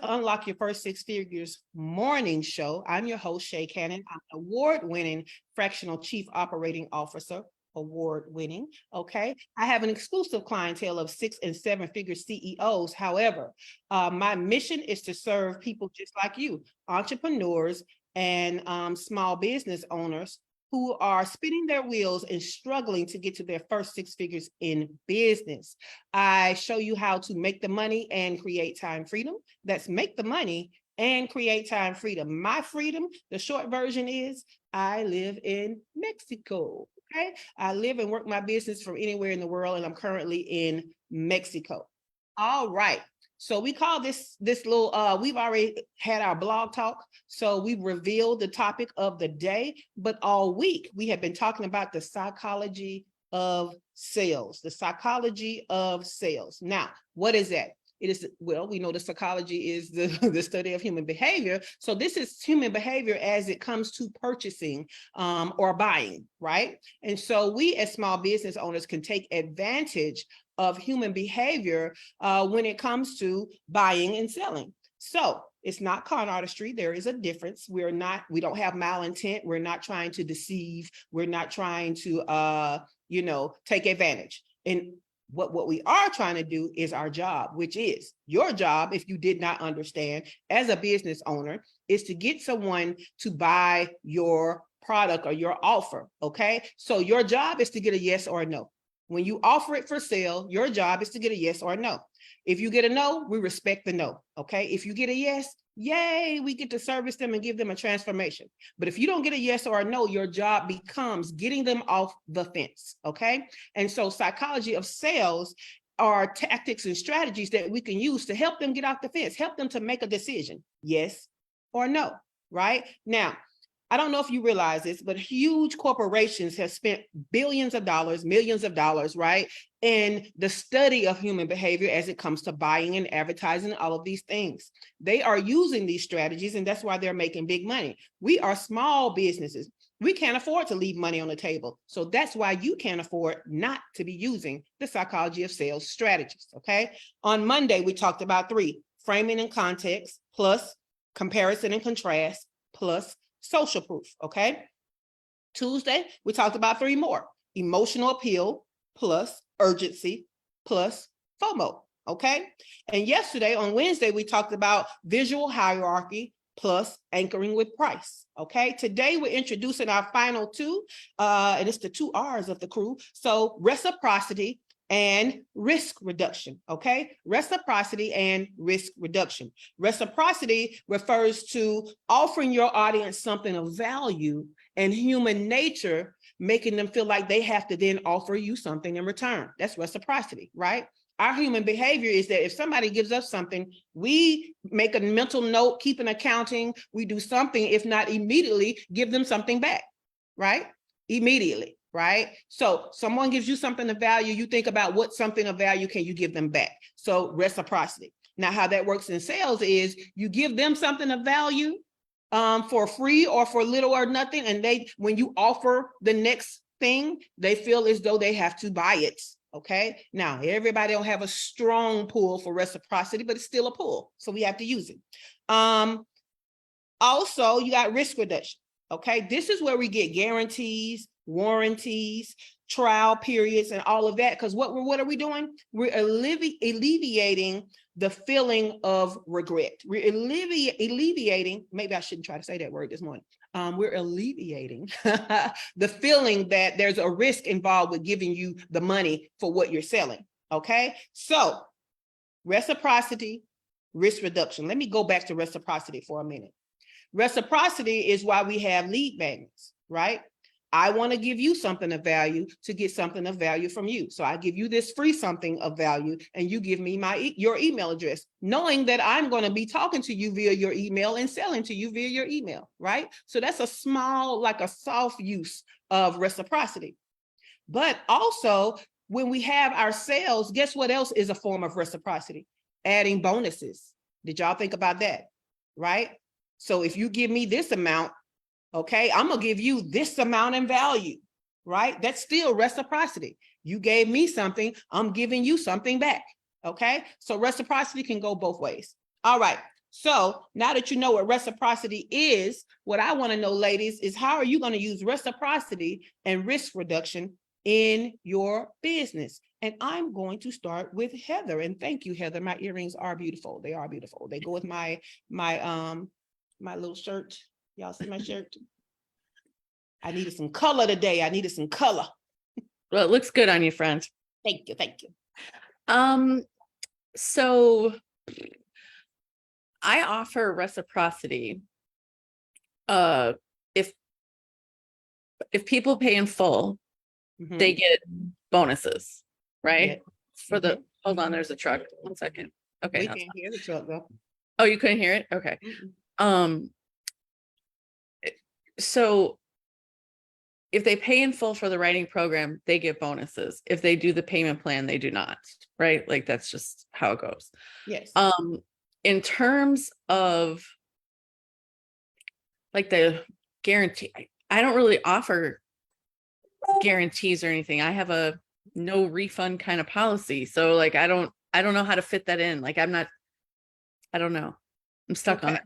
to Unlock Your First Six Figures morning show. I'm your host, Shay Cannon. I'm an award-winning fractional chief operating officer, award-winning, okay? I have an exclusive clientele of 6 and 7 figure CEOs. However, my mission is to serve people just like you, entrepreneurs and small business owners who are spinning their wheels and struggling to get to their first 6 figures in business. I show you how to make the money and create time freedom. That's make the money and create time freedom. My freedom, the short version is I live in Mexico. Okay. I live and work my business from anywhere in the world, and I'm currently in Mexico. All right. So we call this little, we've already had our blog talk. So we've revealed the topic of the day, but all week we have been talking about the psychology of sales, the psychology of sales. Now, what is that? It is, well, we know the psychology is the study of human behavior. So this is human behavior as it comes to purchasing or buying, right? And so we as small business owners can take advantage of human behavior when it comes to buying and selling. So it's not con artistry. There is a difference. We don't have malintent. We're not trying to deceive. We're not trying to, take advantage. And what we are trying to do is our job, which is your job, if you did not understand, as a business owner, is to get someone to buy your product or your offer, okay? So your job is to get a yes or a no. When you offer it for sale, your job is to get a yes or a no. If you get a no, we respect the no, okay? If you get a yes, yay, we get to service them and give them a transformation. But if you don't get a yes or a no, your job becomes getting them off the fence, okay? And so psychology of sales are tactics and strategies that we can use to help them get off the fence, help them to make a decision, yes or no, right? Now, I don't know if you realize this, but huge corporations have spent billions of dollars, millions of dollars, right, in the study of human behavior as it comes to buying and advertising, all of these things. They are using these strategies, and that's why they're making big money. We are small businesses. We can't afford to leave money on the table. So that's why you can't afford not to be using the psychology of sales strategies, okay? On Monday, we talked about 3, framing and context, plus comparison and contrast, plus social proof, okay? Tuesday, we talked about 3 more, emotional appeal, plus urgency, plus FOMO, okay? And yesterday, on Wednesday, we talked about visual hierarchy, plus anchoring with price, okay? Today, we're introducing our final 2, and it's the 2 R's of the crew. So reciprocity and risk reduction, okay? Reciprocity and risk reduction. Reciprocity refers to offering your audience something of value and human nature, making them feel like they have to then offer you something in return. That's reciprocity, right? Our human behavior is that if somebody gives us something, we make a mental note, keep an accounting, we do something, if not immediately, give them something back, right? Immediately. Right? So someone gives you something of value, you think about what something of value can you give them back? So reciprocity. Now, how that works in sales is you give them something of value for free or for little or nothing. And when you offer the next thing, they feel as though they have to buy it. Okay. Now, everybody don't have a strong pull for reciprocity, but it's still a pull. So we have to use it. Also, you got risk reduction. Okay. This is where we get guarantees, warranties, trial periods, and all of that. Because what are we doing? We're alleviating the feeling of regret. We're alleviating, maybe I shouldn't try to say that word this morning. We're alleviating the feeling that there's a risk involved with giving you the money for what you're selling. Okay. So reciprocity, risk reduction. Let me go back to reciprocity for a minute. Reciprocity is why we have lead magnets, right? I want to give you something of value to get something of value from you. So I give you this free something of value and you give me your email address, knowing that I'm going to be talking to you via your email and selling to you via your email, right? So that's a small, like a soft use of reciprocity. But also when we have our sales, guess what else is a form of reciprocity? Adding bonuses. Did y'all think about that? Right? So if you give me this amount, okay, I'm going to give you this amount in value, right? That's still reciprocity. You gave me something, I'm giving you something back, okay? So reciprocity can go both ways. All right, So now that you know what reciprocity is, what I want to know, ladies, is how are you going to use reciprocity and risk reduction in your business? And I'm going to start with Heather. And thank you, Heather. My earrings are beautiful. They are beautiful. They go with my little shirt. Y'all see my shirt? I needed some color today. I needed some color. Well, it looks good on you, friend. Thank you. Thank you. So I offer reciprocity. If people pay in full, they get bonuses, right? Yeah. For the, hold on, there's a truck. 1 second. Okay. We can't hear the truck though. Oh, you couldn't hear it? Okay. So if they pay in full for the writing program, they get bonuses. If they do the payment plan, they do not, right? Like that's just how it goes. Yes. In terms of like the guarantee, I don't really offer guarantees or anything. I have a no refund kind of policy. So like, I don't know how to fit that in. Like, I don't know. I'm stuck on it.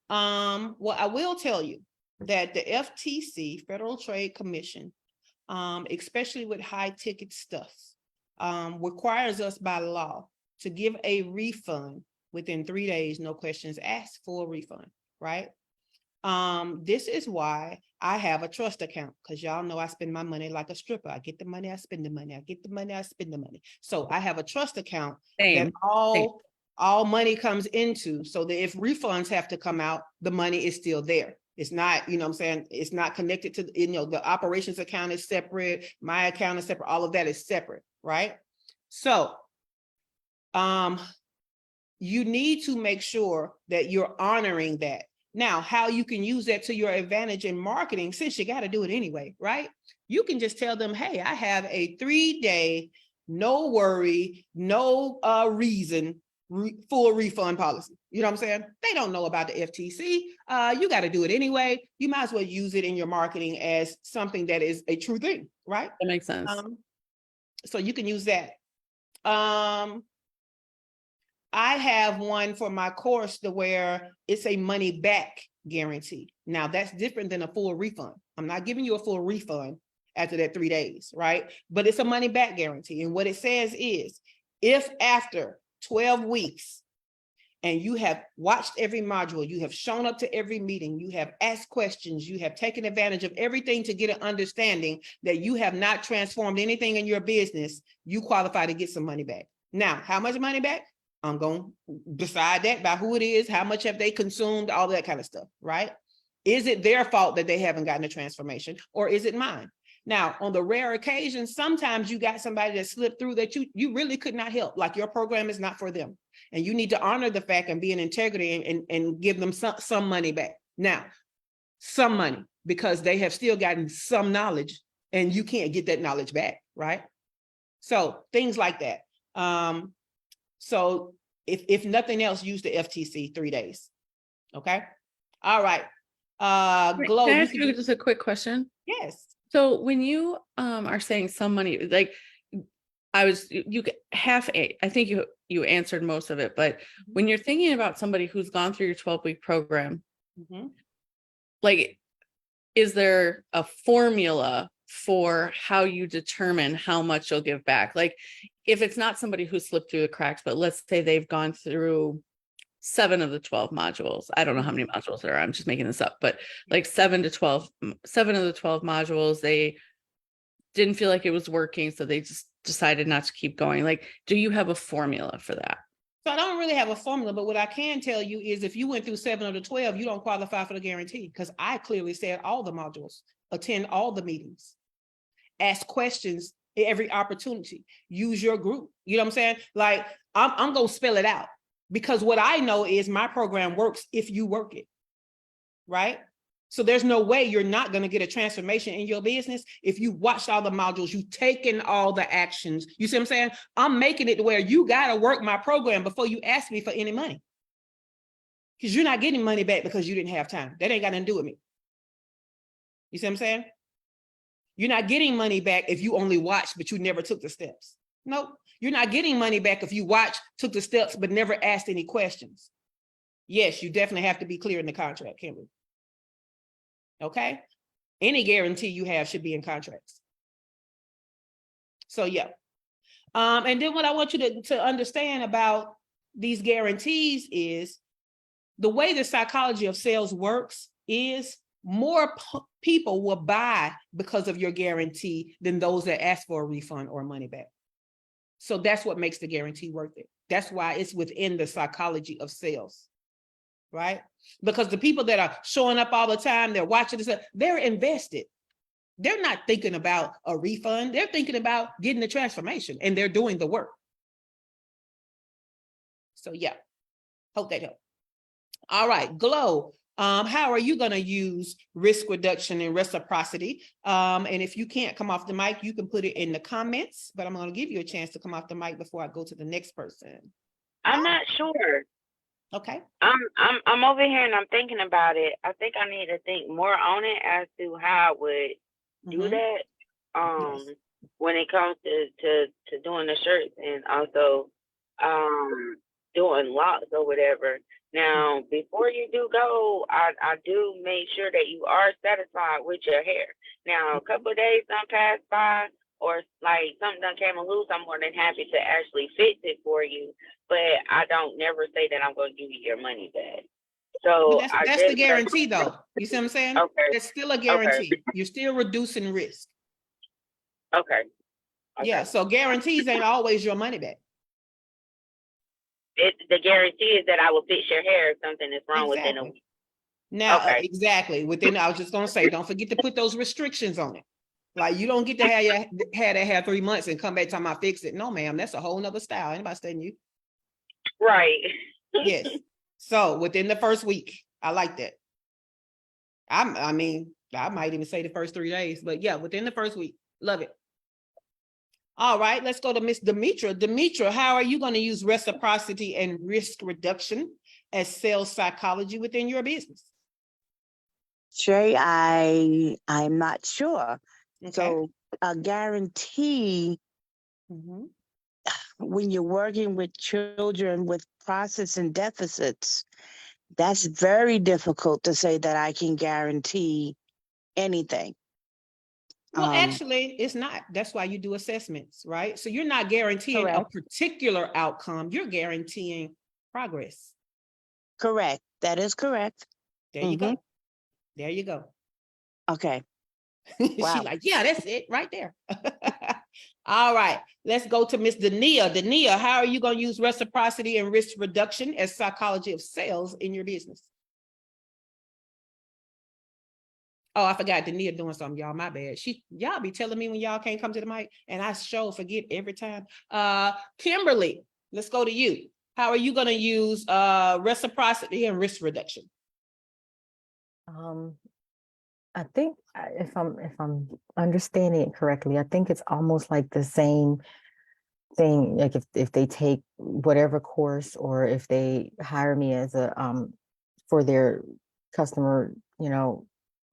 Well, I will tell you that the FTC, Federal Trade Commission, especially with high ticket stuff, requires us by law to give a refund within 3 days, no questions asked, for a refund, right? This is why I have a trust account, because y'all know I spend my money like a stripper. I get the money, I spend the money. I get the money, I spend the money. So I have a trust account that all money comes into, so that if refunds have to come out, the money is still there. It's not, you know what I'm saying? It's not connected to, you know, the operations account is separate. My account is separate. All of that is separate, right? So, you need to make sure that you're honoring that. Now, how you can use that to your advantage in marketing, since you got to do it anyway, right? You can just tell them, hey, I have a 3-day, no worry, no reason, full refund policy. You know what I'm saying? They don't know about the FTC. You got to do it anyway. You might as well use it in your marketing as something that is a true thing, right? That makes sense. So you can use that. I have one for my course to where it's a money back guarantee. Now that's different than a full refund. I'm not giving you a full refund after that 3 days, right? But it's a money back guarantee. And what it says is, if after 12 weeks and you have watched every module, you have shown up to every meeting, you have asked questions, you have taken advantage of everything to get an understanding that you have not transformed anything in your business, you qualify to get some money back. Now, how much money back? I'm going to decide that by who it is, how much have they consumed, all that kind of stuff, right? Is it their fault that they haven't gotten a transformation, or is it mine? Now, on the rare occasion, sometimes you got somebody that slipped through that you really could not help, like your program is not for them. And you need to honor the fact and be in integrity and give them some money back. Now, some money, because they have still gotten some knowledge and you can't get that knowledge back, right? So things like that. So if nothing else, use the FTC 3 days. Okay. All right. Glow, can I ask you just a quick question? Yes. So when you are saying some money, like I think you answered most of it, but when you're thinking about somebody who's gone through your 12-week program, like, is there a formula for how you determine how much you'll give back? Like, if it's not somebody who slipped through the cracks, but let's say they've gone through 7 of the 12 modules. I don't know how many modules there are. I'm just making this up, but like 7 of the 12 modules, they didn't feel like it was working. So they just decided not to keep going. Like, do you have a formula for that? So I don't really have a formula, but what I can tell you is if you went through 7 of the 12, you don't qualify for the guarantee, because I clearly said all the modules, attend all the meetings, ask questions every opportunity, use your group. You know what I'm saying? Like, I'm going to spell it out, because what I know is my program works if you work it, right? So there's no way you're not going to get a transformation in your business if you watched all the modules, you've taken all the actions. You see what I'm saying? I'm making it to where you got to work my program before you ask me for any money, because you're not getting money back because you didn't have time. That ain't got nothing to do with me. You see what I'm saying? You're not getting money back if you only watched, but you never took the steps. Nope. You're not getting money back if you watched, took the steps, but never asked any questions. Yes, you definitely have to be clear in the contract, Kimberly. Okay. Any guarantee you have should be in contracts. So yeah. And then what I want you to understand about these guarantees is the way the psychology of sales works is more people will buy because of your guarantee than those that ask for a refund or money back. So that's what makes the guarantee worth it. That's why it's within the psychology of sales, right? Because the people that are showing up all the time, they're watching this, they're invested. They're not thinking about a refund. They're thinking about getting the transformation, and they're doing the work. So yeah, hope that helped. All right, Glow. How are you going to use risk reduction and reciprocity? And if you can't come off the mic, you can put it in the comments, but I'm going to give you a chance to come off the mic before I go to the next person. I'm not sure. Okay. I'm over here and I'm thinking about it. I think I need to think more on it as to how I would do that. Yes. When it comes to doing the shirts and also doing locks or whatever. Now, before you do go, I do make sure that you are satisfied with your hair. Now, a couple of days done passed by, or like something done came loose, I'm more than happy to actually fix it for you. But I don't never say that I'm going to give you your money back. So But that's the guarantee, though. You see what I'm saying? Okay. It's still a guarantee. Okay. You're still reducing risk. Okay. Yeah. So guarantees ain't always your money back. The guarantee is that I will fix your hair if something is wrong within a week. Now, exactly. Within, I was just going to say, don't forget to put those restrictions on it. Like, you don't get to have your that hair 3 months and come back time I fix it. No, ma'am, that's a whole nother style. Anybody studying you? Right. Yes. So within the first week, I like that. I mean, I might even say the first 3 days, but yeah, within the first week, love it. All right, let's go to Miss Demetra. Demetra, how are you going to use reciprocity and risk reduction as sales psychology within your business? Shay, I'm not sure. Okay. So a guarantee when you're working with children with processing deficits, that's very difficult to say that I can guarantee anything. Well, actually, it's not. That's why you do assessments, right? So you're not guaranteeing a particular outcome. You're guaranteeing progress. Correct. That is correct. There you go. There you go. Okay. Wow. She like, yeah, that's it right there. All right. Let's go to Miss Dania. Dania, how are you going to use reciprocity and risk reduction as psychology of sales in your business? Oh, I forgot Dania doing something, y'all. My bad. Y'all be telling me when y'all can't come to the mic, and I sure forget every time. Kimberly, let's go to you. How are you going to use reciprocity and risk reduction? I think if I'm understanding it correctly, I think it's almost like the same thing. Like if they take whatever course, or if they hire me as a for their customer,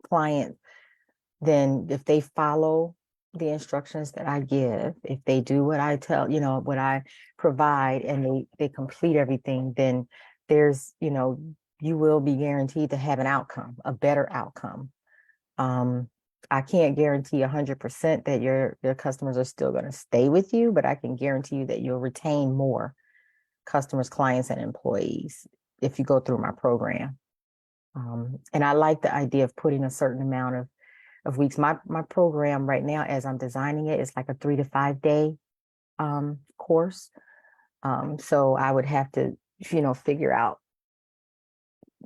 client, then if they follow the instructions that I give, if they do what I tell, what I provide, and they complete everything, then there's, you will be guaranteed to have an outcome, a better outcome. I can't guarantee 100% that your customers are still going to stay with you, but I can guarantee you that you'll retain more customers, clients, and employees if you go through my program. And I like the idea of putting a certain amount of weeks. My program right now, as I'm designing it, is like a 3 to 5 day course. So I would have to, figure out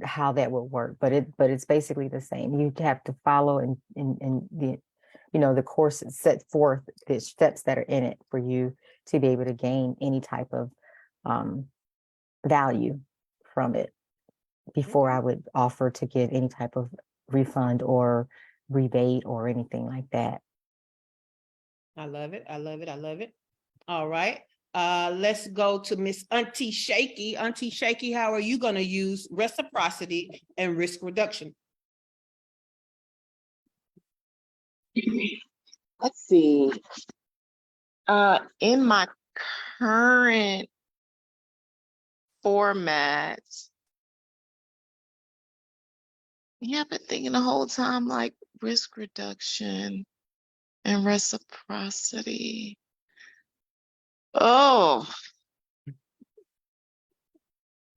how that would work, but it's basically the same. You have to follow in the, the course set forth the steps that are in it for you to be able to gain any type of value from it before I would offer to give any type of refund or rebate or anything like that. I love it. I love it. I love it. All right. Let's go to Miss Auntie Shaky. Auntie Shaky, how are you going to use reciprocity and risk reduction? Let's see. In my current format, Yeah, I've been thinking the whole time like risk reduction and reciprocity. Oh,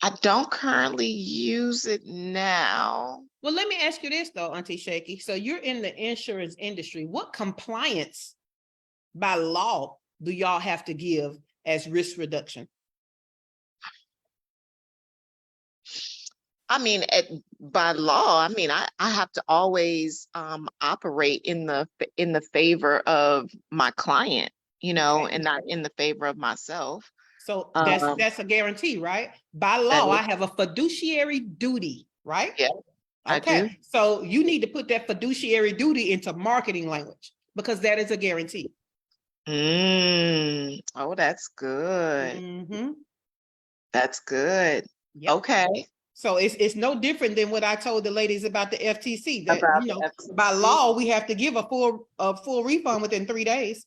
I don't currently use it now. Well, let me ask you this though, Auntie Shaky. So you're in the insurance industry. What compliance by law do y'all have to give as risk reduction? I mean, by law, I mean I have to always operate in the favor of my client, Okay. and not in the favor of myself. So Um, that's a guarantee, right? By that law, is, I have a fiduciary duty, right? yeah, I Okay. do. So you need to put that fiduciary duty into marketing language because that is a guarantee. Oh, that's good. Mm-hmm. That's good. Yep. Okay. So it's no different than what I told the ladies about the FTC that, About the by FCC. law, we have to give a full refund within 3 days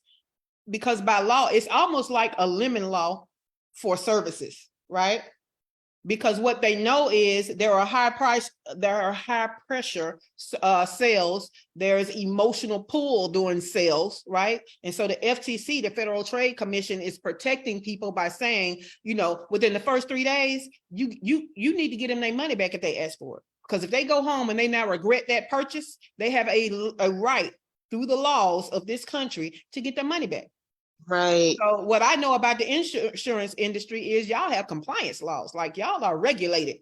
because by law, it's almost like a lemon law for services, right? Because what they know is there are high pressure sales. There's emotional pull during sales, right? And so the FTC, the Federal Trade Commission, is protecting people by saying, within the first 3 days, you need to get them their money back if they ask for it. Because if they go home and they now regret that purchase, they have a right through the laws of this country to get their money back. Right. So what I know about the insurance industry is y'all have compliance laws, like y'all are regulated.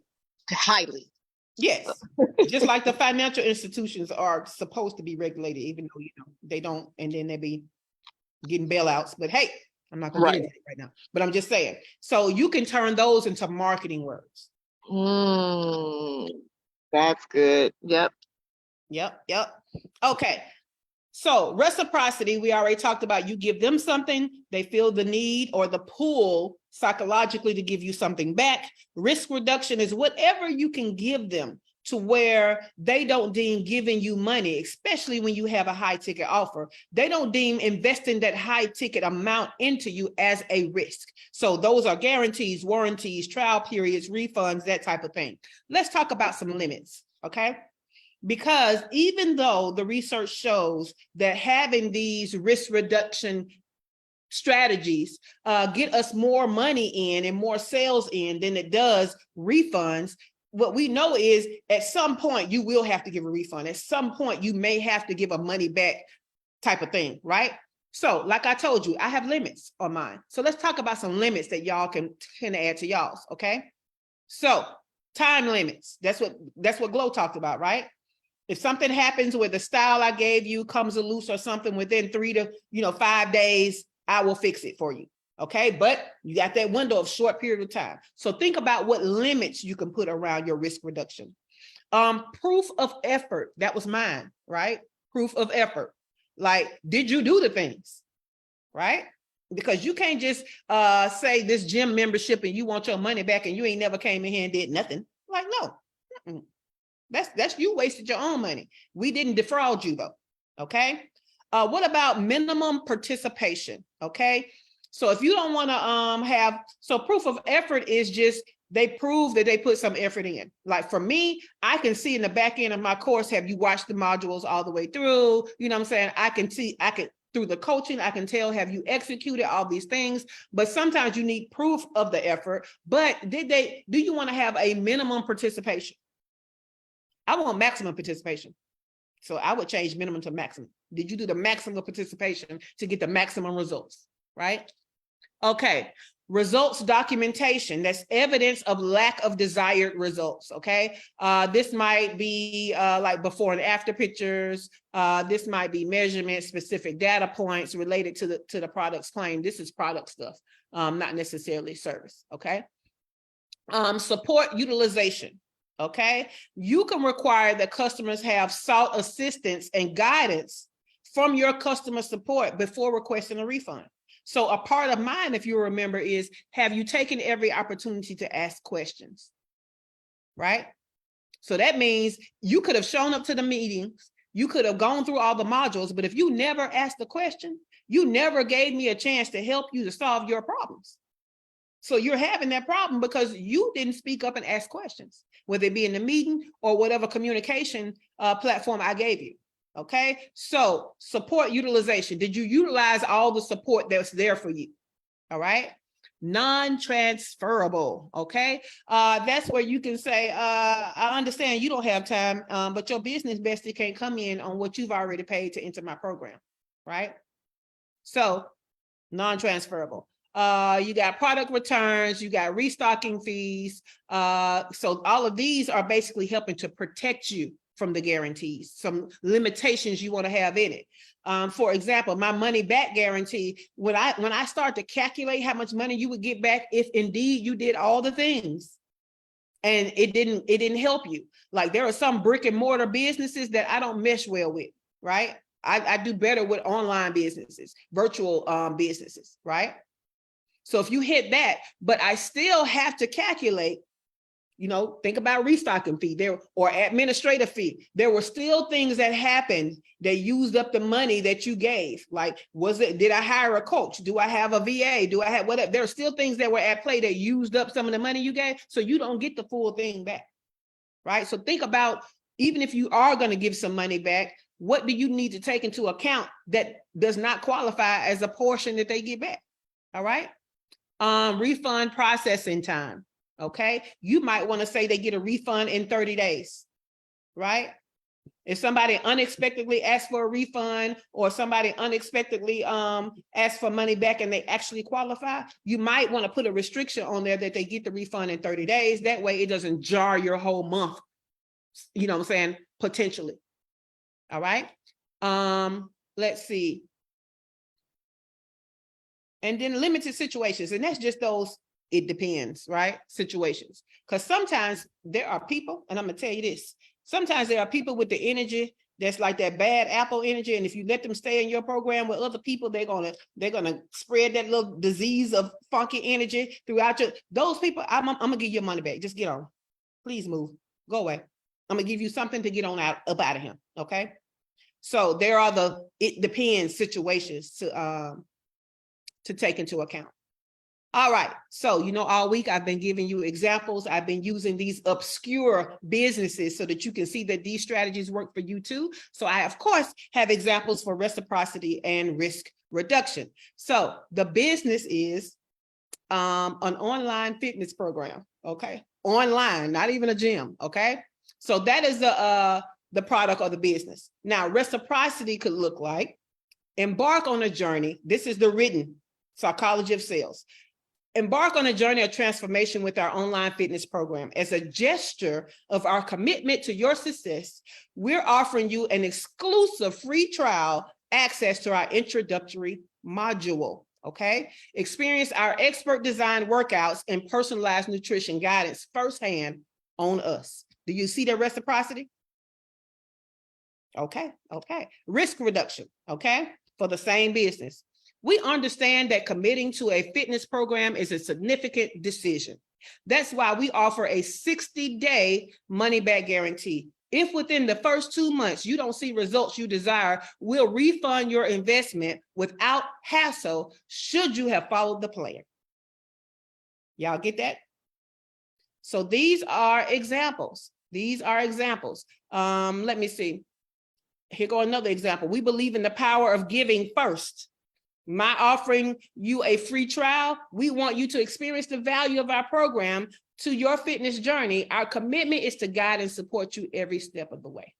Highly. Yes. Just like the financial institutions are supposed to be regulated, even though, they don't, and then they be getting bailouts. But hey, I'm not gonna get into it right now, but I'm just saying. So you can turn those into marketing words. That's good. Yep. Yep. Okay. So reciprocity, we already talked about. You give them something, they feel the need or the pull psychologically to give you something back. Risk reduction is whatever you can give them to where they don't deem giving you money, especially when you have a high ticket offer. They don't deem investing that high ticket amount into you as a risk. So those are guarantees, warranties, trial periods, refunds, that type of thing. Let's talk about some limits, okay? Because even though the research shows that having these risk reduction strategies get us more money in and more sales in than it does refunds, what we know is at some point you will have to give a refund. At some point you may have to give a money back type of thing, right? So like I told you, I have limits on mine. So let's talk about some limits that y'all can add to y'all's, okay? So time limits, that's what Glow talked about, right? If something happens where the style I gave you comes loose or something within 3 to 5 days, I will fix it for you. Okay. But you got that window of short period of time. So think about what limits you can put around your risk reduction. Proof of effort. That was mine, right? Proof of effort. Like, did you do the things? Right? Because you can't just say this gym membership and you want your money back and you ain't never came in here and did nothing. Like, no. Mm-mm. That's you wasted your own money. We didn't defraud you though. Okay. What about minimum participation? Okay. So if you don't want to so proof of effort is just they prove that they put some effort in. Like for me, I can see in the back end of my course, have you watched the modules all the way through? You know what I'm saying? I can through the coaching, I can tell, have you executed all these things? But sometimes you need proof of the effort. But do you want to have a minimum participation? I want maximum participation. So I would change minimum to maximum. Did you do the maximum participation to get the maximum results, right? Okay, results documentation. That's evidence of lack of desired results, okay? This might be like before and after pictures. This might be measurement, specific data points related to the product's claim. This is product stuff, not necessarily service, okay? Support utilization. Okay, you can require that customers have sought assistance and guidance from your customer support before requesting a refund. So a part of mine, if you remember, is have you taken every opportunity to ask questions? Right? So that means you could have shown up to the meetings, you could have gone through all the modules, but if you never asked a question, you never gave me a chance to help you to solve your problems. So you're having that problem because you didn't speak up and ask questions, whether it be in the meeting or whatever communication platform I gave you. Okay, so support utilization. Did you utilize all the support that's there for you? All right. Non-transferable. Okay. That's where you can say, I understand you don't have time, but your business bestie can't come in on what you've already paid to enter my program. Right. So non-transferable. You got product returns, you got restocking fees. So all of these are basically helping to protect you from the guarantees, some limitations you want to have in it. For example, my money back guarantee, when I start to calculate how much money you would get back if indeed you did all the things and it didn't help you. Like there are some brick and mortar businesses that I don't mesh well with, right? I do better with online businesses, virtual businesses, right? So if you hit that, but I still have to calculate, think about restocking fee there or administrative fee. There were still things that happened that used up the money that you gave. Like, did I hire a coach? Do I have a VA? Do I have whatever? There are still things that were at play that used up some of the money you gave. So you don't get the full thing back, right? So think about, even if you are going to give some money back, what do you need to take into account that does not qualify as a portion that they get back? All right. Refund processing time. Okay. You might want to say they get a refund in 30 days, right? If somebody unexpectedly asks for a refund or somebody unexpectedly asks for money back and they actually qualify, you might want to put a restriction on there that they get the refund in 30 days. That way it doesn't jar your whole month, you know what I'm saying, potentially. All right. Let's see. And then limited situations. And that's just those, it depends, right? Situations. Because sometimes there are people, and I'm going to tell you this, sometimes there are people with the energy that's like that bad apple energy. And if you let them stay in your program with other people, they're gonna spread that little disease of funky energy throughout those people. I'm gonna give your money back. Just get on. Please move. Go away. I'm gonna give you something to get on up out of him. Okay. So there are the it depends situations to take into account. All right. So, all week I've been giving you examples. I've been using these obscure businesses so that you can see that these strategies work for you too. So I, of course, have examples for reciprocity and risk reduction. So the business is an online fitness program. Okay. Online, not even a gym. Okay. So that is the product of the business. Now, reciprocity could look like embark on a journey. This is the written psychology of sales. Embark on a journey of transformation with our online fitness program. As a gesture of our commitment to your success, we're offering you an exclusive free trial access to our introductory module. Okay. Experience our expert design workouts and personalized nutrition guidance firsthand on us. Do you see the reciprocity? Okay. Okay. Risk reduction. Okay. For the same business. We understand that committing to a fitness program is a significant decision. That's why we offer a 60-day money-back guarantee. If within the first 2 months you don't see results you desire, we'll refund your investment without hassle should you have followed the plan. Y'all get that? So these are examples. These are examples. Let me see. Here go another example. We believe in the power of giving first. My offering you a free trial, we want you to experience the value of our program to your fitness journey. Our commitment is to guide and support you every step of the way.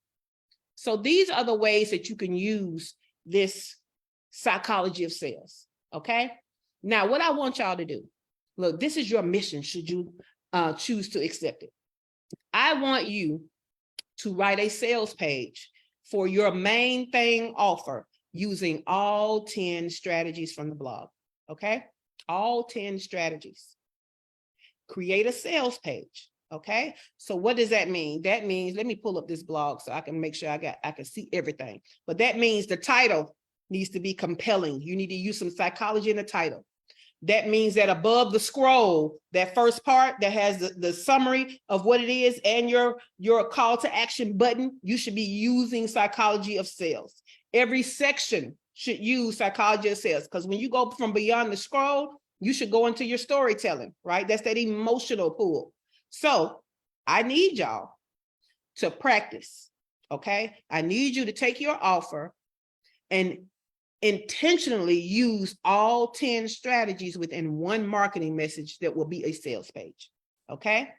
So these are the ways that you can use this psychology of sales. Okay. Now, what I want y'all to do, look, this is your mission should you choose to accept it. I want you to write a sales page for your main thing offer using all 10 strategies from the blog. Okay. All 10 strategies. Create a sales page. Okay. So what does that mean? That means, let me pull up this blog so I can make sure I can see everything. But that means the title needs to be compelling. You need to use some psychology in the title. That means that above the scroll, that first part that has the summary of what it is and your call to action button, you should be using psychology of sales. Every section should use psychology of sales, because when you go from beyond the scroll, You should go into your storytelling, right? That's that emotional pull. So I need y'all to practice, okay? I need you to take your offer and intentionally use all 10 strategies within one marketing message that will be a sales page, okay?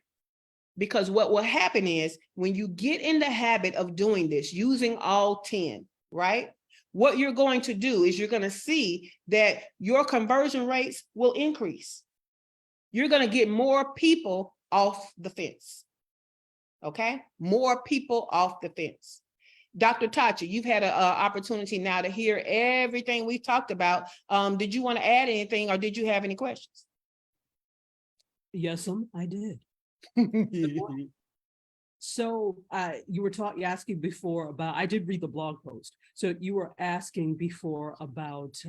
Because what will happen is when you get in the habit of doing this, using all 10, right? What you're going to do is you're going to see that your conversion rates will increase. You're going to get more people off the fence, okay? More people off the fence. Dr. Tachi, you've had an opportunity now to hear everything we've talked about. Did you want to add anything or did you have any questions? Yes, I did. So you were asking before about, I did read the blog post. So you were asking before about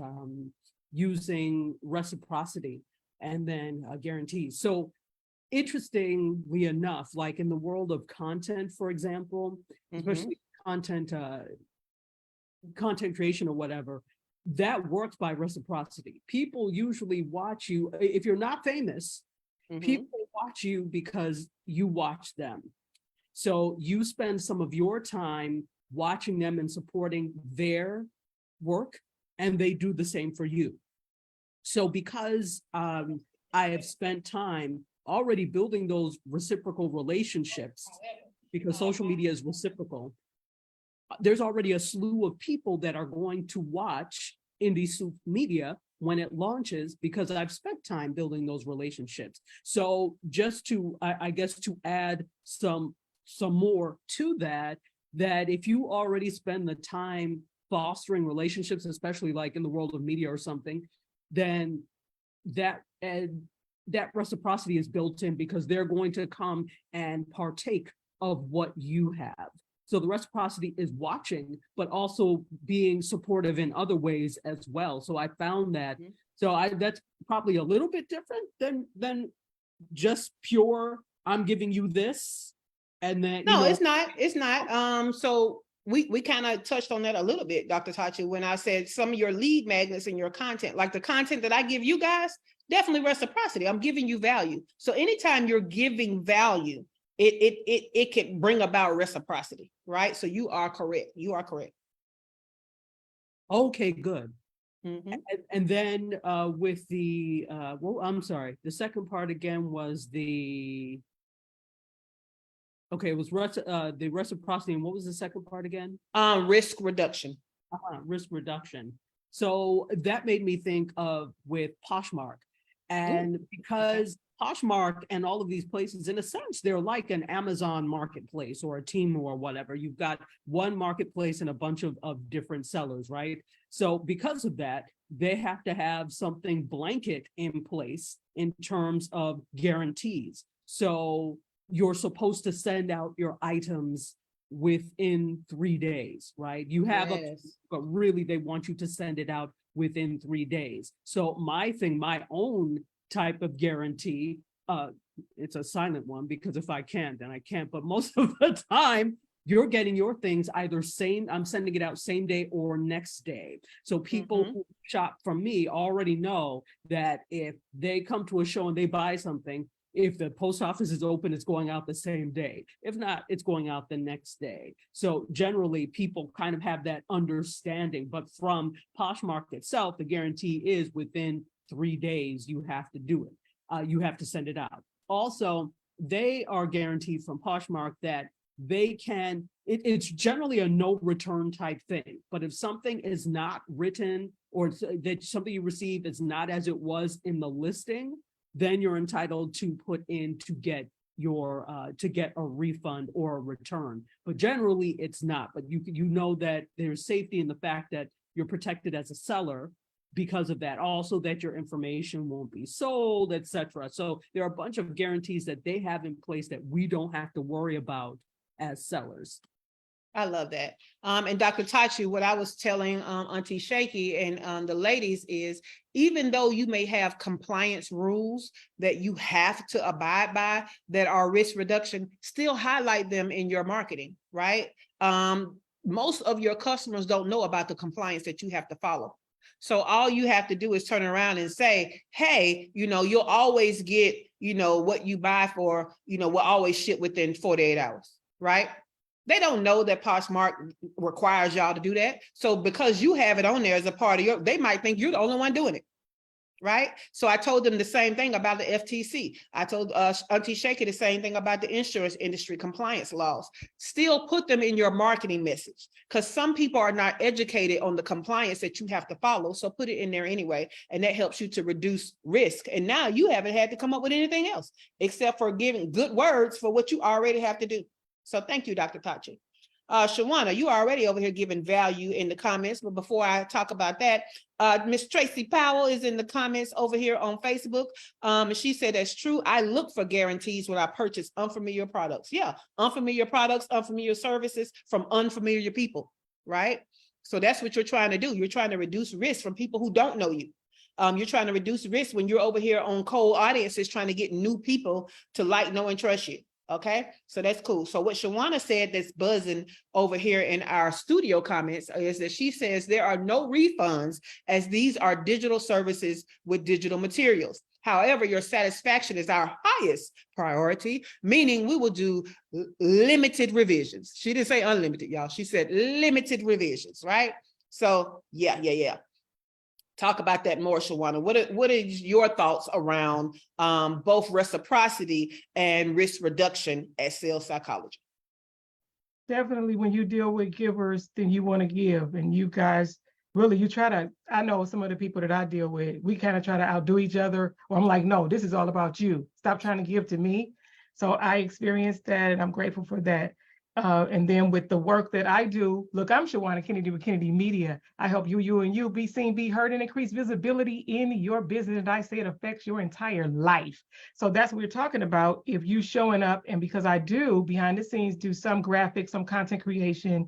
using reciprocity and then guarantees. So interestingly enough, like in the world of content, for example, especially content creation or whatever, that works by reciprocity. People usually watch you. If you're not famous, people watch you because you watch them. So you spend some of your time watching them and supporting their work, and they do the same for you. So because I have spent time already building those reciprocal relationships, because social media is reciprocal, there's already a slew of people that are going to watch indie soup media when it launches, because I've spent time building those relationships. So just to, I guess, to add some more to that, that if you already spend the time fostering relationships, especially like in the world of media or something, then that reciprocity is built in, because they're going to come and partake of what you have. So the reciprocity is watching, but also being supportive in other ways as well. So I found that, that's probably a little bit different than just pure, I'm giving you this. And then, no, it's not. So we kind of touched on that a little bit, Dr. Tachi, when I said some of your lead magnets in your content, like the content that I give you guys, definitely reciprocity. I'm giving you value. So anytime you're giving value, it can bring about reciprocity, right? So you are correct. You are correct. Okay, good. And then with the, I'm sorry, the second part again was the, okay, it was the reciprocity, and what was the second part again? Risk reduction. Risk reduction. So that made me think of with Poshmark. And because Poshmark and all of these places, in a sense, they're like an Amazon marketplace or a Temu or whatever. You've got one marketplace and a bunch of different sellers, right? So because of that, they have to have something blanket in place in terms of guarantees. So you're supposed to send out your items within 3 days, right? You have but really they want you to send it out within 3 days. So my own type of guarantee, it's a silent one, because if I can, then I can't. But most of the time, you're getting your things either I'm sending it out same day or next day. So people who shop from me already know that if they come to a show and they buy something, if the post office is open, it's going out the same day. If not, it's going out the next day. So generally, people kind of have that understanding. But from Poshmark itself, the guarantee is within 3 days, you have to do it. You have to send it out. Also, they are guaranteed from Poshmark that they can, it's generally a no return type thing. But if something is not written, or that something you receive is not as it was in the listing, then you're entitled to put in to get your to get a refund or a return. But generally it's not. But you know that there's safety in the fact that you're protected as a seller because of that. Also that your information won't be sold, etc. So there are a bunch of guarantees that they have in place that we don't have to worry about as sellers. I love that. And Dr. Tachi, what I was telling Auntie Shaky and the ladies is, even though you may have compliance rules that you have to abide by that are risk reduction, still highlight them in your marketing, right? Most of your customers don't know about the compliance that you have to follow. So all you have to do is turn around and say, hey, you'll always get, what you buy for, will always ship within 48 hours, right? They don't know that Poshmark requires y'all to do that. So because you have it on there as a part of they might think you're the only one doing it. Right. So I told them the same thing about the FTC. I told Auntie Shaker the same thing about the insurance industry compliance laws. Still put them in your marketing message, because some people are not educated on the compliance that you have to follow. So put it in there anyway. And that helps you to reduce risk. And now you haven't had to come up with anything else except for giving good words for what you already have to do. So thank you, Dr. Tachi. Shawana, you already over here giving value in the comments, but before I talk about that, Miss Tracy Powell is in the comments over here on Facebook. She said, that's true. I look for guarantees when I purchase unfamiliar products. Yeah, unfamiliar products, unfamiliar services from unfamiliar people, right? So that's what you're trying to do. You're trying to reduce risk from people who don't know you. You're trying to reduce risk when you're over here on cold audiences trying to get new people to like, know, and trust you. Okay, so that's cool. So what Shawana said that's buzzing over here in our studio comments is that she says there are no refunds as these are digital services with digital materials. However, your satisfaction is our highest priority, meaning we will do limited revisions. She didn't say unlimited, y'all. She said limited revisions, right? So yeah. Talk about that more, Shawana. What is your thoughts around both reciprocity and risk reduction as sales psychology? Definitely when you deal with givers, then you want to give. And you guys, really, you try to, I know some of the people that I deal with, we kind of try to outdo each other. Well, I'm like, no, this is all about you. Stop trying to give to me. So I experienced that and I'm grateful for that. And then with the work that I do, look, I'm Shawana Kennedy with Kennedy Media. I help you be seen, be heard, and increase visibility in your business. And I say it affects your entire life. So that's what we're talking about. If you showing up, and because I do behind the scenes, do some graphics, some content creation,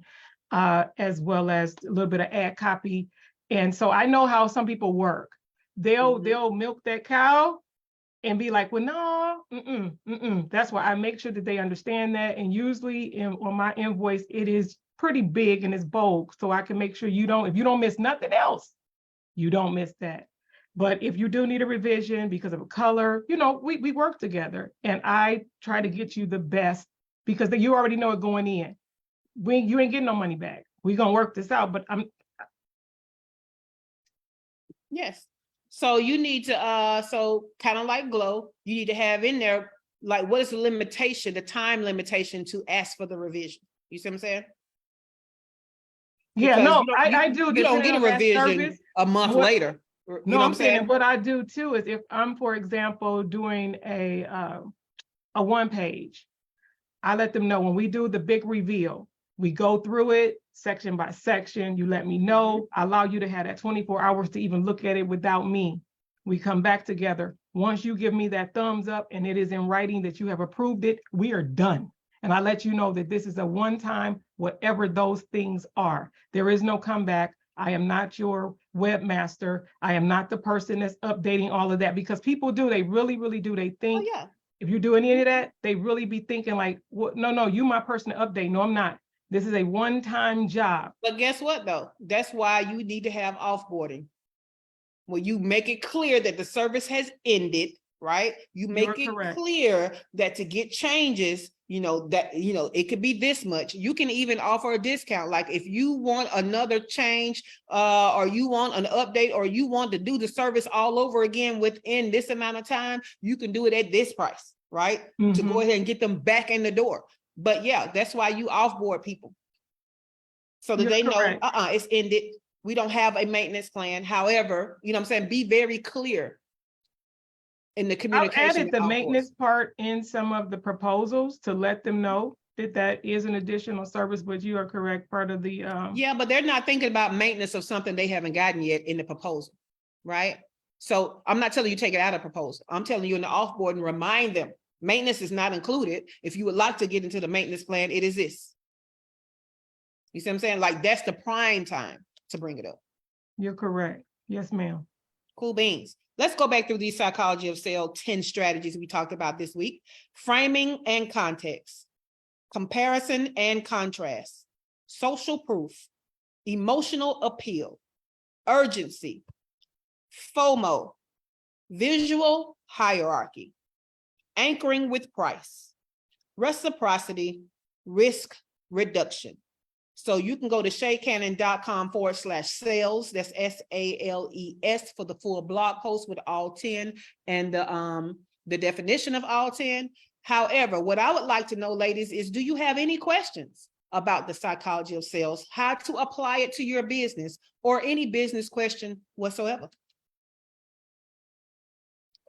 as well as a little bit of ad copy. And so I know how some people work. They'll milk that cow and be like, well, no, That's why I make sure that they understand that. And usually on my invoice, it is pretty big and it's bold. So I can make sure if you don't miss nothing else, you don't miss that. But if you do need a revision because of a color, we work together and I try to get you the best because you already know it going in. You ain't getting no money back. We're going to work this out, but Yes. So you need to, so kind of like Glow, you need to have in there, like, what is the limitation, the time limitation to ask for the revision? You see what I'm saying? Yeah, Because no, I do. You don't get a revision a month later. No, I'm saying what I do too is if I'm, for example, doing a one page, I let them know when we do the big reveal, we go through it section by section. You let me know. I allow you to have that 24 hours to even look at it without me. We come back together. Once you give me that thumbs up and it is in writing that you have approved it, we are done. And I let you know that this is a one-time, whatever those things are. There is no comeback. I am not your webmaster. I am not the person that's updating all of that because people do. They really, really do. They think if you do any of that, they really be thinking like, what? No, you my person to update. No, I'm not. This is a one-time job. But guess what, though? That's why you need to have offboarding. When you make it clear that the service has ended, right? You make it clear that to get changes, it could be this much. You can even offer a discount. Like if you want another change, or you want an update, or you want to do the service all over again within this amount of time, you can do it at this price, right? To go ahead and get them back in the door. But yeah, that's why you offboard people. So that they know, it's ended. We don't have a maintenance plan. However, you know what I'm saying? Be very clear in the communication. I've added the maintenance part in some of the proposals to let them know that is an additional service, but you are correct, part of the yeah, but they're not thinking about maintenance of something they haven't gotten yet in the proposal, right? So I'm not telling you take it out of proposal. I'm telling you in the offboard and remind them maintenance is not included. If you would like to get into the maintenance plan, it is this. You see what I'm saying? Like that's the prime time to bring it up. You're correct. Yes, ma'am. Cool beans. Let's go back through these psychology of sale 10 strategies we talked about this week. Framing and context, comparison and contrast, social proof, emotional appeal, urgency, FOMO, visual hierarchy, anchoring with price, reciprocity, risk reduction. So you can go to shaycannon.com/sales. That's SALES for the full blog post with all 10 and the definition of all 10. However, what I would like to know, ladies, is do you have any questions about the psychology of sales, how to apply it to your business, or any business question whatsoever?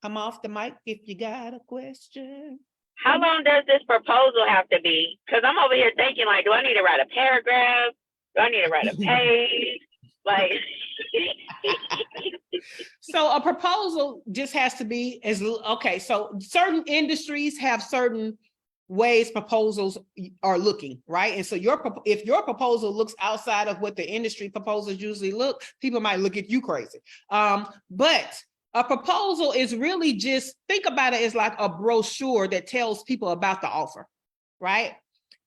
Come off the mic if you got a question. How long does this proposal have to be? Because I'm over here thinking, like, do I need to write a paragraph? Do I need to write a page? Like, so a proposal just has to be okay. So certain industries have certain ways proposals are looking, right? And so if your proposal looks outside of what the industry proposals usually look, people might look at you crazy. But a proposal is really just, think about it as like a brochure that tells people about the offer, right?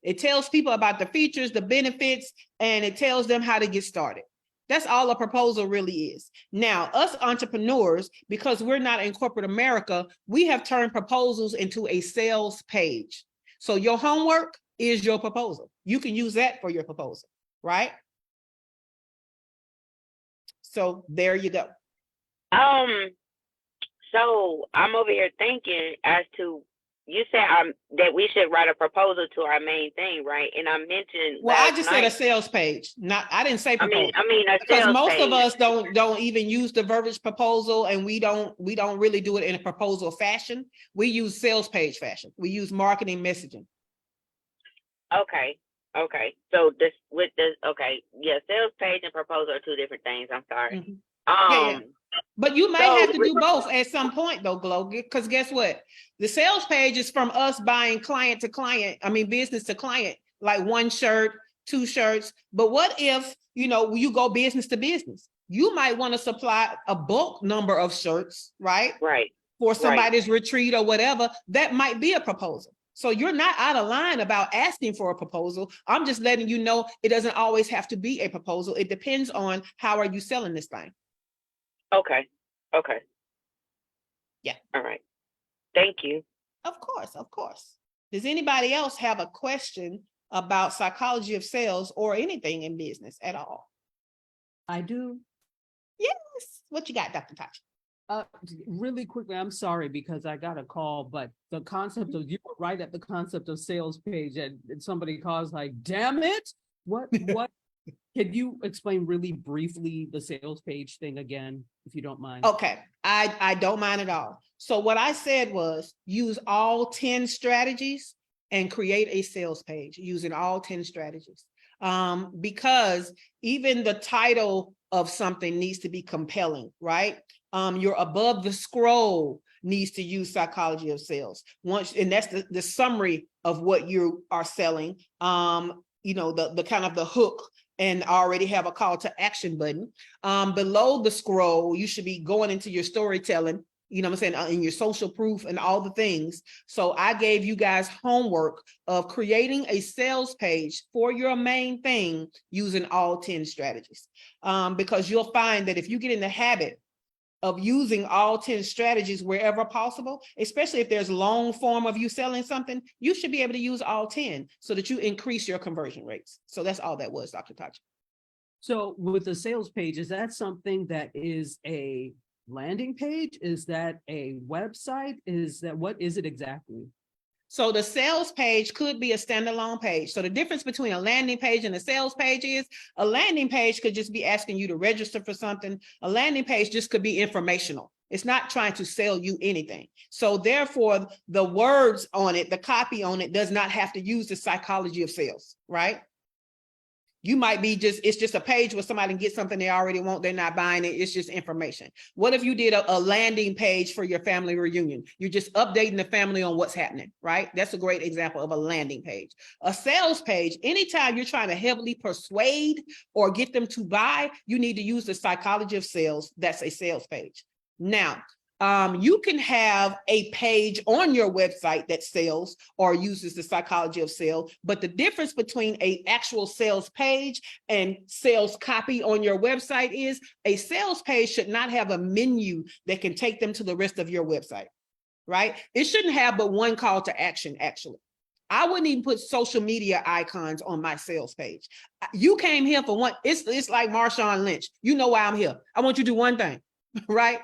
It tells people about the features, the benefits, and it tells them how to get started. That's all a proposal really is. Now, us entrepreneurs, because we're not in corporate America, we have turned proposals into a sales page. So your homework is your proposal. You can use that for your proposal, right? So there you go. So I'm over here thinking as to, you said that we should write a proposal to our main thing, right? And I mentioned, well, I just said a sales page. I didn't say proposal. I mean a because sales most page. of us don't even use the verbiage proposal, and we don't really do it in a proposal fashion. We use sales page fashion. We use marketing messaging. Okay. So sales page and proposal are two different things. I'm sorry. Mm-hmm. Yeah. But you may have to do both at some point though, Glo, because guess what? The sales page is from us buying client to client, business to client, like one shirt, two shirts. But what if, you go business to business? You might want to supply a bulk number of shirts, right? Right. For somebody's retreat or whatever. That might be a proposal. So you're not out of line about asking for a proposal. I'm just letting you know it doesn't always have to be a proposal. It depends on how are you selling this thing. Okay. Yeah. All right. Thank you. Of course. Does anybody else have a question about psychology of sales or anything in business at all? I do. Yes. What you got, Dr. Tachi? Really quickly, I'm sorry because I got a call, but the concept of, you were right at the concept of sales page, and somebody calls like, damn it. What can you explain really briefly the sales page thing again, if you don't mind? Okay, I don't mind at all. So what I said was use all 10 strategies and create a sales page using all 10 strategies. Because even the title of something needs to be compelling, right? Your above the scroll needs to use psychology of sales. And that's the summary of what you are selling. The kind of the hook, and already have a call to action button. Below the scroll, you should be going into your storytelling, in your social proof and all the things. So I gave you guys homework of creating a sales page for your main thing using all 10 strategies. Because you'll find that if you get in the habit of using all 10 strategies wherever possible, especially if there's long form of you selling something, you should be able to use all 10 so that you increase your conversion rates. So that's all that was, Dr. Tachi. So with the sales page, is that something that is a landing page? Is that a website? What is it exactly? So the sales page could be a standalone page. So the difference between a landing page and a sales page is a landing page could just be asking you to register for something. A landing page just could be informational. It's not trying to sell you anything. So therefore, the words on it, the copy on it does not have to use the psychology of sales, right? You might be it's just a page where somebody can get something they already want. They're not buying it. It's just information. What if you did a landing page for your family reunion? You're just updating the family on what's happening, right? That's a great example of a landing page. A sales page, anytime you're trying to heavily persuade or get them to buy, you need to use the psychology of sales. That's a sales page. Now, You can have a page on your website that sells or uses the psychology of sale, but the difference between an actual sales page and sales copy on your website is a sales page should not have a menu that can take them to the rest of your website, right? It shouldn't have but one call to action, actually. I wouldn't even put social media icons on my sales page. You came here for one, it's like Marshawn Lynch. You know why I'm here. I want you to do one thing, right?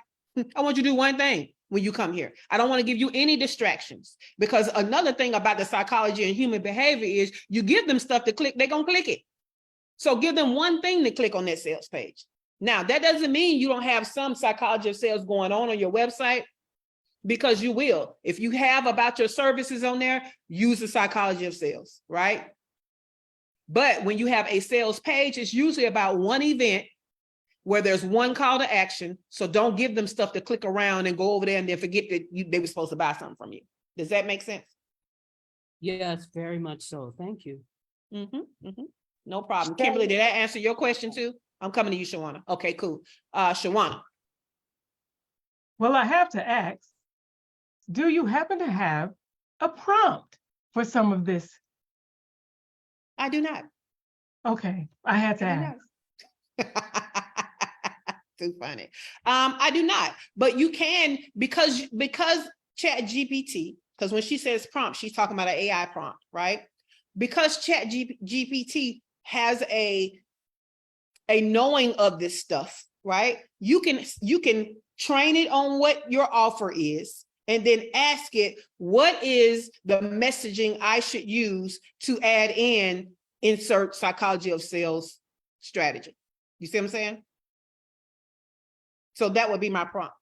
I want you to do one thing when you come here. I don't want to give you any distractions, because another thing about the psychology and human behavior is you give them stuff to click, they're going to click it. So give them one thing to click on that sales page. Now, that doesn't mean you don't have some psychology of sales going on your website, because you will. If you have about your services on there, use the psychology of sales, right? But when you have a sales page, it's usually about one event where there's one call to action. So don't give them stuff to click around and go over there and then forget that they were supposed to buy something from you. Does that make sense? Yes, very much so. Thank you. No problem. Kimberly, did that answer your question too? I'm coming to you, Shawana. Okay, cool. Shawana. Well, I have to ask, do you happen to have a prompt for some of this? I do not. Okay, I had to ask. Too funny. I do not, but you can, because Chat GPT, because when she says prompt, she's talking about an AI prompt, right? Because Chat GPT has a knowing of this stuff, right? You can train it on what your offer is, and then ask it, what is the messaging I should use to add in, insert psychology of sales strategy. You see what I'm saying? So that would be my prompt.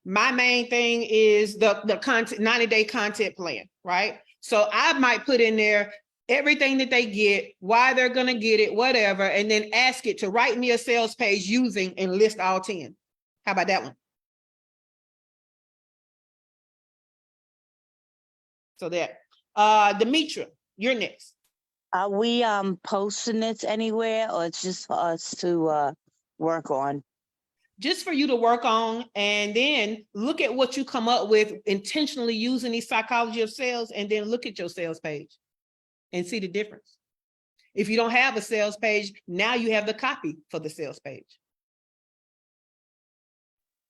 My main thing is the content, 90-day content plan, right? So I might put in there everything that they get, why they're going to get it, whatever, and then ask it to write me a sales page using and list all 10. How about that one? So that, Demetra, you're next. Are we posting this anywhere, or it's just for us to work on? Just for you to work on, and then look at what you come up with intentionally using the psychology of sales, and then look at your sales page and see the difference. If you don't have a sales page, now you have the copy for the sales page.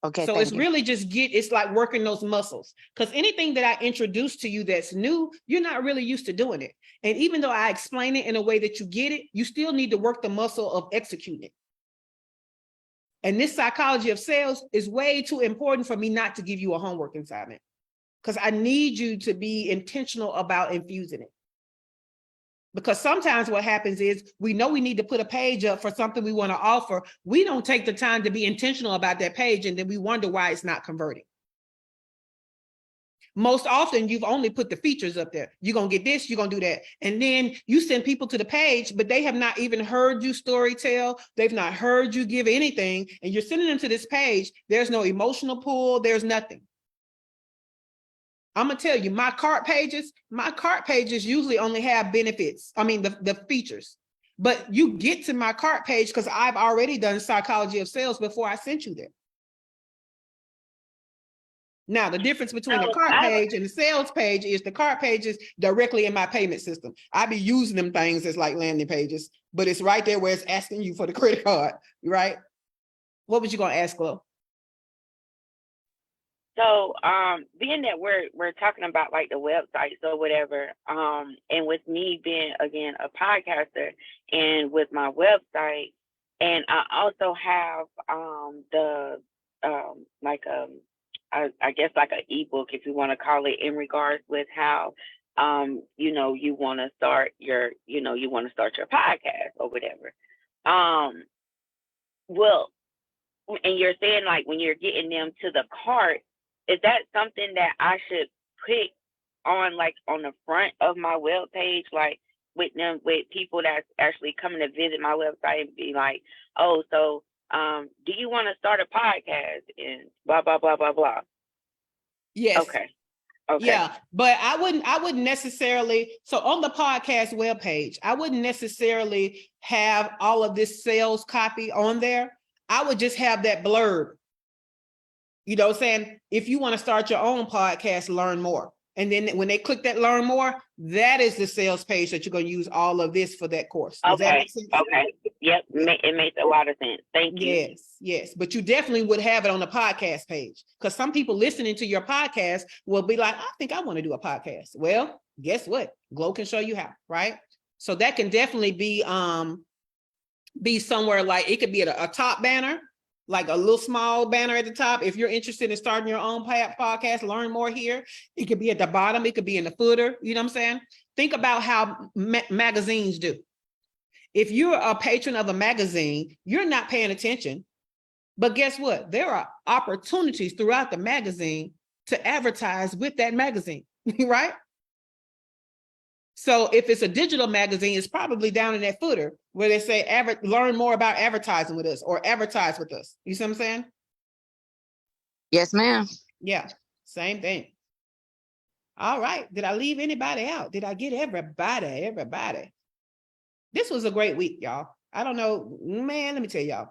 Okay. So it's really just it's like working those muscles, because anything that I introduce to you that's new, you're not really used to doing it. And even though I explain it in a way that you get it, you still need to work the muscle of executing it. And this psychology of sales is way too important for me not to give you a homework assignment, because I need you to be intentional about infusing it. Because sometimes what happens is we know we need to put a page up for something we want to offer. We don't take the time to be intentional about that page, and then we wonder why it's not converting. Most often, you've only put the features up there. You're going to get this, you're going to do that. And then you send people to the page, but they have not even heard you story tell. They've not heard you give anything. And you're sending them to this page. There's no emotional pull. There's nothing. I'm going to tell you, my cart pages usually only have benefits. I mean, the features. But you get to my cart page because I've already done psychology of sales before I sent you there. Now, the difference between the cart page and the sales page is the cart page is directly in my payment system. I be using them things as like landing pages, but it's right there where it's asking you for the credit card, right? What was you going to ask, Chloe? So, being that we're talking about like the websites or whatever, and with me being again a podcaster and with my website, and I also have I guess like an ebook, if you want to call it, in regards with how you want to start your podcast or whatever. Well, and you're saying like when you're getting them to the cart, is that something that I should put on like on the front of my web page, like with people that's actually coming to visit my website and be like, oh, so do you want to start a podcast and blah blah blah blah blah? Yes. Okay. Yeah, but I wouldn't necessarily, so on the podcast webpage, I wouldn't necessarily have all of this sales copy on there. I would just have that blurb. You know what I'm saying? If you want to start your own podcast, learn more. And then when they click that learn more, that is the sales page that you're going to use all of this for that course. Does that Okay. make sense? Okay. Yep. It makes a lot of sense. Thank you. Yes, yes. But you definitely would have it on the podcast page, because some people listening to your podcast will be like, I think I want to do a podcast. Well, guess what? Glow can show you how, right? So that can definitely be somewhere, like it could be a top banner, like a little small banner at the top. If you're interested in starting your own podcast, learn more here. It could be at the bottom. It could be in the footer. You know what I'm saying? Think about how magazines do. If you're a patron of a magazine, you're not paying attention. But guess what? There are opportunities throughout the magazine to advertise with that magazine, right? So if it's a digital magazine, it's probably down in that footer where they say, learn more about advertising with us or advertise with us. You see what I'm saying? Yes, ma'am. Yeah, same thing. All right. Did I leave anybody out? Did I get everybody? This was a great week, y'all. I don't know, man, let me tell y'all.